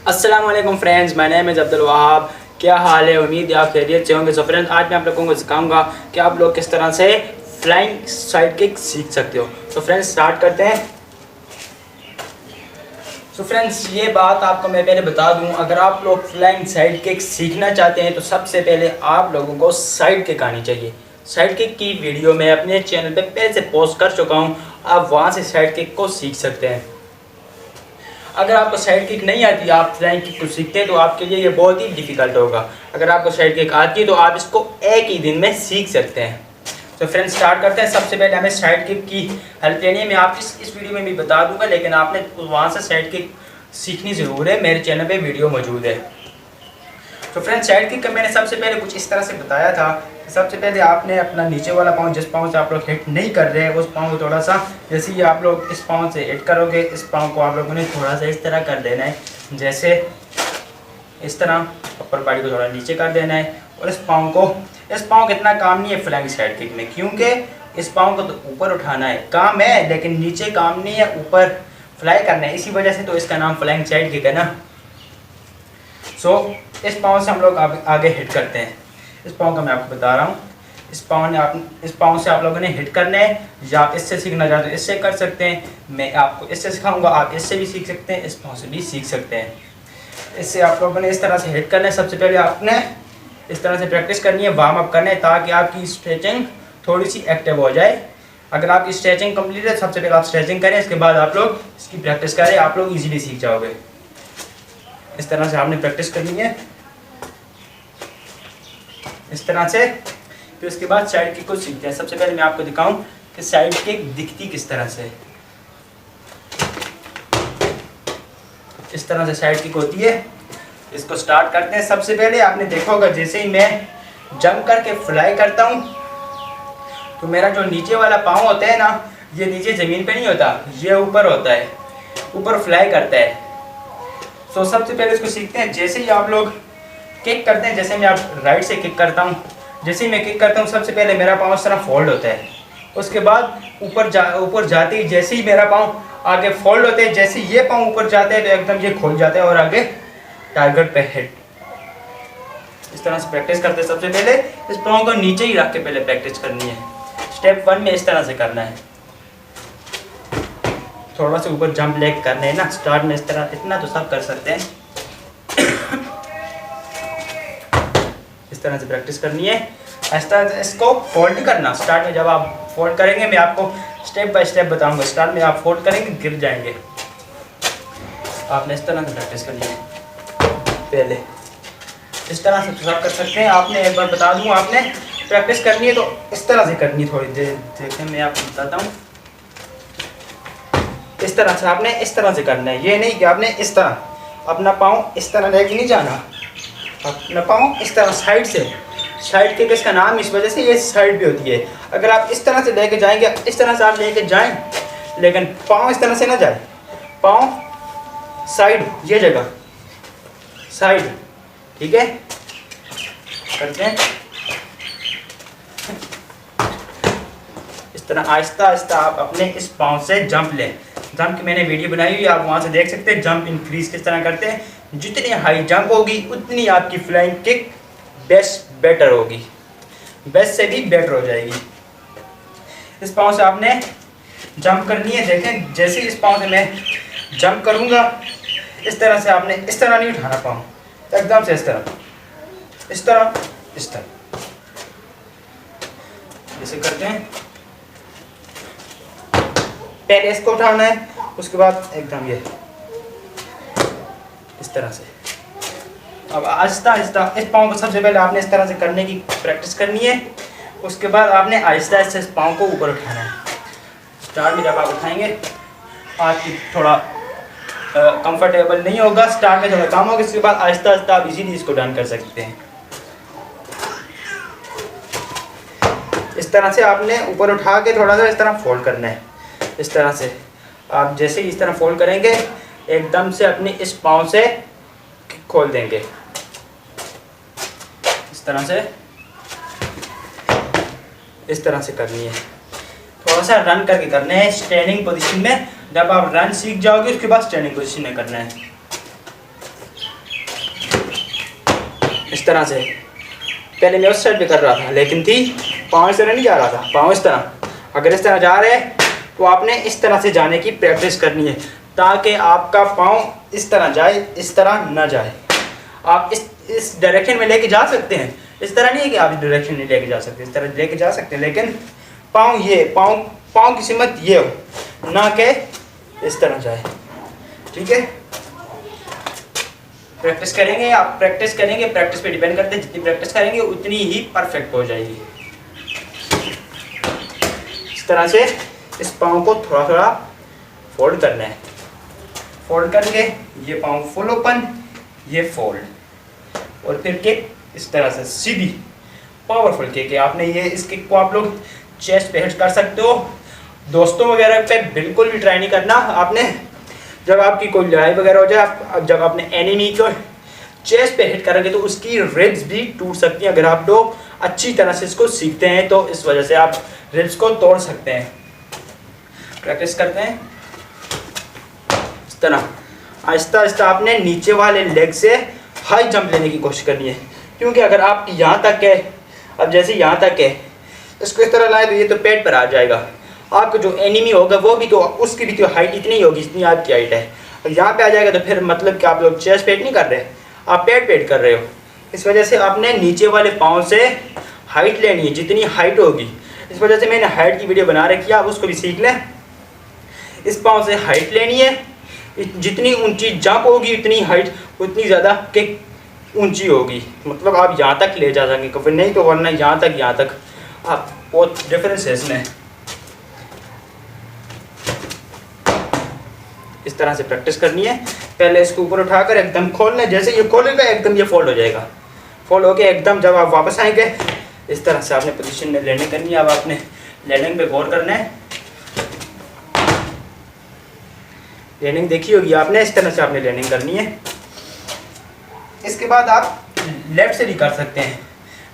अस्सलाम वालेकुम friends, my name is Abdul Wahab. क्या हाल है? उम्मीद है आप खैरियत से होंगे। सो फ्रेंड्स, आज मैं आप लोगों को सिखाऊंगा कि आप लोग किस तरह से फ्लाइंग साइड किक सीख सकते हो। तो फ्रेंड्स स्टार्ट करते हैं। सो फ्रेंड्स, ये बात आपको मैं पहले बता दूं, अगर आप लोग फ्लाइंग साइड किक सीखना चाहते हैं तो सबसे पहले आप लोगों को साइड किक आनी चाहिए। साइड किक की वीडियो मैं अपने चैनल पे पहले से पोस्ट कर चुका हूँ, आप वहाँ से साइड किक को सीख सकते हैं। अगर आपको साइड किक नहीं आती, आप फ्लाइंग किक को सीखते हैं तो आपके लिए ये बहुत ही डिफ़िकल्ट होगा। अगर आपको साइड किक आती है तो आप इसको एक ही दिन में सीख सकते हैं। तो फ्रेंड्स स्टार्ट करते हैं। सबसे पहले हमें साइड किक की हेल्प लेनी है। मैं आप इस वीडियो में भी बता दूंगा, लेकिन आपने वहाँ से साइड किक सीखनी ज़रूर है। मेरे चैनल पे वीडियो मौजूद है। तो फ्रेंड्स, साइड किक का मैंने सबसे पहले कुछ इस तरह से बताया था। सबसे पहले आपने अपना नीचे वाला पाँव, जिस पाँव से आप लोग हिट नहीं कर रहे हैं, उस पाँव को थोड़ा सा, जैसे ही आप लोग इस पाँव से हिट करोगे, इस पाँव को आप लोगों ने थोड़ा सा इस तरह कर देना है, जैसे इस तरह अपर बॉडी को थोड़ा नीचे कर देना है। और इस पाँव का इतना काम नहीं है फ्लाइंग साइड किक में, क्योंकि इस पाँव को तो ऊपर उठाना है, काम है, लेकिन नीचे काम नहीं है, ऊपर फ्लाई करना है। इसी वजह से तो इसका नाम फ्लाइंग साइड किक है ना। सो इस पाँव से हम लोग आगे हिट करते हैं। इस पाँव का मैं आपको बता रहा हूँ। इस पाँव से आप लोगों ने हिट करना है, या इससे सीखना चाहते हो इससे कर सकते हैं। मैं आपको इससे सिखाऊंगा, आप इससे भी सीख सकते हैं, इस पाँव से भी सीख सकते हैं। इससे आप लोगों ने इस तरह से हिट करना है। सबसे पहले आपने इस तरह से प्रैक्टिस करनी है, वार्म अप करना है, ताकि आपकी स्ट्रेचिंग थोड़ी सी एक्टिव हो जाए। अगर आपकी स्ट्रेचिंग कंप्लीट है, सबसे पहले आप स्ट्रेचिंग करें, इसके बाद आप लोग इसकी प्रैक्टिस करें, आप लोग ईजिली सीख जाओगे। इस तरह से आपने प्रैक्टिस करनी है, इस तरह से। फिर उसके बाद साइड किक को सीखते हैं। सबसे पहले मैं आपको दिखाऊं कि साइड किक दिखती किस तरह से। इस तरह से साइड किक होती है। इसको स्टार्ट करते हैं। सबसे पहले आपने देखा होगा, जैसे ही मैं जंप करके फ्लाई करता हूं, तो मेरा जो नीचे वाला पाँव होता है ना, ये नीचे ज़मीन पे नहीं होता, ये ऊपर होता है, ऊपर फ्लाई करता है। तो सबसे पहले इसको सीखते हैं। जैसे ही आप लोग किक करते हैं, जैसे मैं आप राइट से किक करता हूँ, जैसे ही मैं किक करता हूँ, सबसे पहले मेरा पाँव इस तरह फोल्ड होता है। उसके बाद ऊपर जाते ही जैसे ही मेरा पाँव आगे फोल्ड होते हैं, जैसे ये पाँव ऊपर जाते हैं तो एकदम ये खुल जाता है और आगे टारगेट पे हिट। इस तरह से प्रैक्टिस करते हैं। सबसे पहले इस पाँव को नीचे ही रख के पहले प्रैक्टिस करनी है। स्टेप 1 में इस तरह से करना है। थोड़ा सा ऊपर जंप लेग करने है ना स्टार्ट में, इस तरह, इतना तो सब कर सकते हैं। इस तरह से प्रैक्टिस करनी है। ऐसा इसको फोल्ड नहीं करना। स्टार्ट में जब आप फोल्ड करेंगे, मैं आपको स्टेप बाय स्टेप बताऊंगा। स्टार्ट में आप फोल्ड करेंगे, गिर जाएंगे। आपने इस तरह से प्रैक्टिस करनी है। पहले इस तरह से सब कर सकते हैं। आपने एक बार बता दूं, आपने प्रैक्टिस करनी है तो इस तरह से करनी है। थोड़ी देर देखने मैं आपको बताता हूँ। इस तरह से आपने इस तरह से करना है। ये नहीं कि आपने इस तरह अपना पाँव इस तरह लेके नहीं जाना, अपना पाँव इस तरह साइड से। साइड किक इसका नाम इस वजह से ये साइड भी होती है। अगर आप इस तरह से लेके जाएंगे, इस तरह से आप लेके जाएं, लेकिन पाँव इस तरह से ना जाए, पाँव साइड, ये जगह साइड, ठीक है। करते हैं इस तरह आहिस्ता आहिस्ता। आप अपने इस पाँव से जंप लें। जंप की मैंने वीडियो बनाई हुई है, आप वहाँ से देख सकते हैं। जंप इंक्रीज किस तरह करते हैं। जितनी हाई जंप होगी, उतनी आपकी फ्लाइंग किक बेटर होगी, बेस्ट से भी बेटर हो जाएगी। इस पाँव से आपने जंप करनी है। देखें, जैसे इस पाँव से मैं जंप करूँगा, इस तरह से आपने इस तरह नहीं उठाना पाँव, एकदम से इस तरह, इस तरह, इस तरह, जैसे करते हैं। पहले इसको उठाना है, उसके बाद एकदम ये इस तरह से। अब आहिस्ता आहिस्ता इस पाँव को सबसे पहले आपने इस तरह से करने की प्रैक्टिस करनी है। उसके बाद आपने आहिस्ता आहिस्ता इस पाँव को ऊपर उठाना है। स्टार्ट में जब आप उठाएंगे, आपकी थोड़ा कंफर्टेबल नहीं होगा, स्टार्ट में थोड़ा काम होगा। इसके बाद आहिस्ता आहिस्ता आप इजीली इसको डन कर सकते हैं। इस तरह से आपने ऊपर उठा के थोड़ा सा इस तरह फोल्ड करना है। इस तरह से आप जैसे ही इस तरह फोल्ड करेंगे, एकदम से अपने इस पाँव से खोल देंगे। इस तरह से करनी है। थोड़ा सा रन करके करना है स्टैंडिंग पोजीशन में। जब आप रन सीख जाओगे, उसके बाद स्टैंडिंग पोजीशन में करना है। इस तरह से। पहले मैं उस साइड पे कर रहा था लेकिन थी पाँव इस तरह नहीं जा रहा था, पाँव इस तरह। अगर इस तरह जा रहे हैं तो आपने इस तरह से जाने की प्रैक्टिस करनी है ताकि आपका पाँव इस तरह जाए, इस तरह ना जाए। आप इस डायरेक्शन में लेके जा सकते हैं, इस तरह नहीं है कि आप इस डायरेक्शन में लेके जा सकते, इस तरह लेके जा सकते हैं, लेकिन पाँव की सिमत ये हो ना कि इस तरह जाए। ठीक है, प्रैक्टिस करेंगे, आप प्रैक्टिस करेंगे, प्रैक्टिस पे डिपेंड करते हैं। जितनी प्रैक्टिस करेंगे उतनी ही परफेक्ट हो जाएगी। इस तरह से इस पाँव को थोड़ा थोड़ा फोल्ड करना है। फोल्ड करके ये पाँव फुल ओपन, ये फोल्ड, और फिर किक इस तरह से सीधी पावरफुल किक है। आपने ये इस किक को आप लोग चेस्ट पे हिट कर सकते हो। दोस्तों वगैरह पे बिल्कुल भी ट्राई नहीं करना। आपने जब आपकी कोई लड़ाई वगैरह हो जाए, जब आपने एनिमी को चेस्ट पे हिट करेंगे तो उसकी रिब्स भी टूट सकती हैं। अगर आप लोग अच्छी तरह से इसको सीखते हैं तो इस वजह से आप रिब्स को तोड़ सकते हैं। प्रैक्टिस करते हैं इस तरह। आहिस्ता आहिस्ता आपने नीचे वाले लेग से हाई जंप लेने की कोशिश करनी है, क्योंकि अगर आप यहाँ तक है, अब जैसे यहाँ तक है, इसको इस तरह लाए तो ये तो पेट पर आ जाएगा। आपका जो एनिमी होगा वो भी तो, उसकी भी तो हाइट इतनी ही होगी जितनी आपकी हाइट है। और यहाँ पे आ जाएगा तो फिर मतलब कि आप लोग चेस्ट पेट नहीं कर रहे, आप पेट कर रहे हो। इस वजह से आपने नीचे वाले पाँव से हाइट लेनी है जितनी हाइट होगी। इस वजह से मैंने हाइट की वीडियो बना रखी है, आप उसको भी सीख लें। इस पाँव से हाइट लेनी है, जितनी ऊंची जंप होगी उतनी हाइट, उतनी ज़्यादा किक ऊंची होगी। मतलब आप यहाँ तक ले जा सकेंगे, कभी नहीं तो वरना यहाँ तक आप बहुत डिफरेंस है इसमें। इस तरह से प्रैक्टिस करनी है। पहले इसको ऊपर उठाकर एकदम खोलना है, जैसे ये खोलेगा एकदम ये फोल्ड हो जाएगा। फोल्ड होके एकदम जब आप वापस आएंगे इस तरह से आपने पोजीशन में लैंडिंग करनी है। अब आपने लैंडिंग पे गौर करना है। लैंडिंग देखी होगी आपने, इस तरह से आपने लैंडिंग करनी है। इसके बाद आप लेफ्ट से भी कर सकते हैं।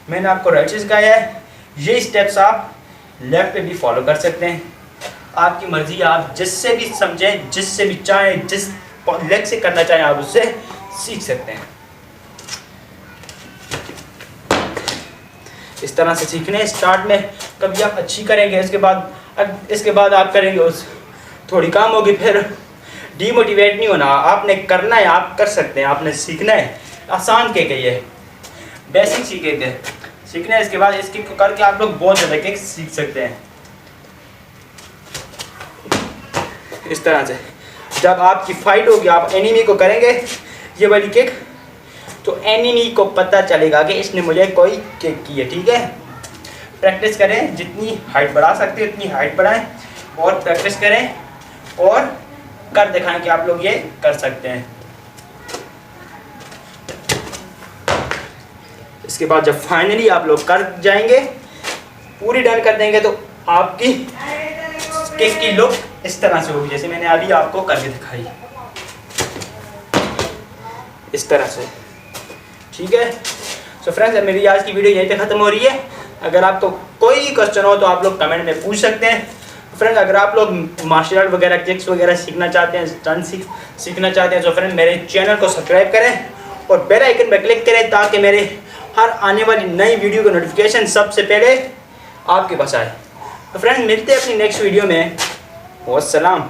मैंने आपको राइट से सिखाया है, ये स्टेप्स आप लेफ्ट पे भी फॉलो कर सकते हैं। आपकी मर्जी, आप जिससे भी समझें, जिससे भी चाहें, जिस लेग से करना चाहें आप उससे सीख सकते हैं। इस तरह से सीखने स्टार्ट में कभी आप अच्छी करेंगे, इसके बाद आप करेंगे उस थोड़ी काम होगी, फिर डीमोटिवेट नहीं होना। आपने करना है, आप कर सकते हैं, आपने सीखना है। आसान के ये बेसिक सीखना है। इसके बाद इसकी करके आप लोग बहुत ज़्यादा किक सीख सकते हैं। इस तरह से जब आपकी फाइट होगी, आप एनिमी को करेंगे ये वाली किक, तो एनिमी को पता चलेगा कि इसने मुझे कोई किक की है। ठीक है, प्रैक्टिस करें, जितनी हाइट बढ़ा सकते हैं उतनी हाइट बढ़ाएं, और प्रैक्टिस करें और कर दिखाएं कि आप लोग ये कर सकते हैं। इसके बाद जब फाइनली आप लोग कर जाएंगे, पूरी डन कर देंगे, तो आपकी किक की लुक इस तरह से होगी जैसे मैंने अभी आपको करके दिखाई, इस तरह से। ठीक है, सो फ्रेंड्स मेरी आज की वीडियो यहीं पे ख़त्म हो रही है। अगर आपको कोई क्वेश्चन हो तो आप लोग कमेंट में पूछ सकते हैं। फ्रेंड्स अगर आप लोग मार्शल आर्ट वगैरह किक्स वगैरह सीखना चाहते हैं, स्टंट सीखना चाहते हैं, तो फ्रेंड मेरे चैनल को सब्सक्राइब करें और बेल आइकन पर क्लिक करें ताकि मेरे हर आने वाली नई वीडियो का नोटिफिकेशन सबसे पहले आपके पास आए। तो फ्रेंड मिलते हैं अपनी नेक्स्ट वीडियो में। वस्सलाम।